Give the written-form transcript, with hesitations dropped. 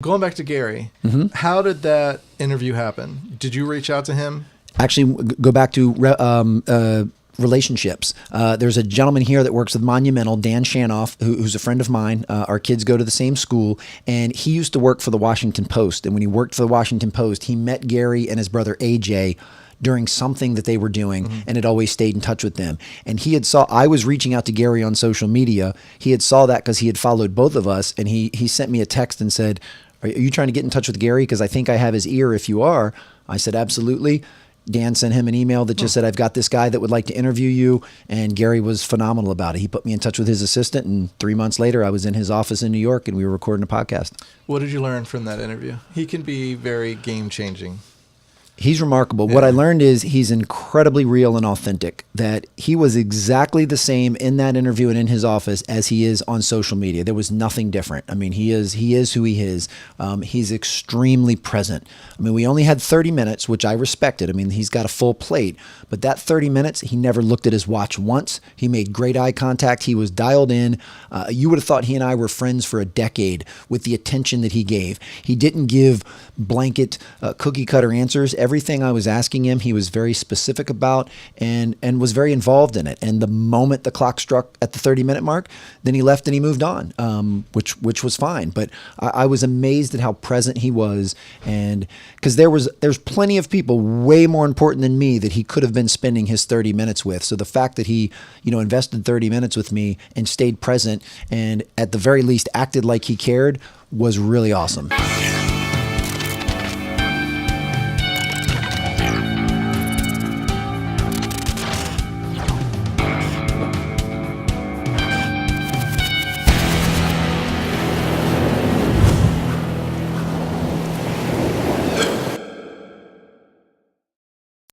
Going back to Gary, how did that interview happen? Did you reach out to him? Actually, go back to relationships. There's a gentleman here that works with Monumental, Dan Shanoff, who's a friend of mine. Our kids go to the same school, and he used to work for the Washington Post. And when he worked for the Washington Post, he met Gary and his brother AJ during something that they were doing, and had always stayed in touch with them. And he had I was reaching out to Gary on social media. He had saw that because he had followed both of us, and he sent me a text and said, "Are you trying to get in touch with Gary? Because I think I have his ear if you are." I said, "Absolutely." Dan sent him an email that just said, "I've got this guy that would like to interview you." And Gary was phenomenal about it. He put me in touch with his assistant, and 3 months later, I was in his office in New York, and we were recording a podcast. What did you learn from that interview? He can be very game-changing. He's remarkable. Yeah. What I learned is he's incredibly real and authentic, that he was exactly the same in that interview and in his office as he is on social media. There was nothing different. I mean, he is who he is. He's extremely present. I mean, we only had 30 minutes, which I respected. I mean, he's got a full plate, but that 30 minutes, he never looked at his watch once. He made great eye contact. He was dialed in. You would have thought he and I were friends for a decade with the attention that he gave. He didn't give blanket cookie cutter answers. Everything I was asking him, he was very specific about and was very involved in it. And the moment the clock struck at the 30-minute mark, then he left and he moved on, which was fine. But I was amazed at how present he was, and because there's plenty of people way more important than me that he could have been spending his 30 minutes with. So the fact that he, invested 30 minutes with me and stayed present and at the very least acted like he cared was really awesome.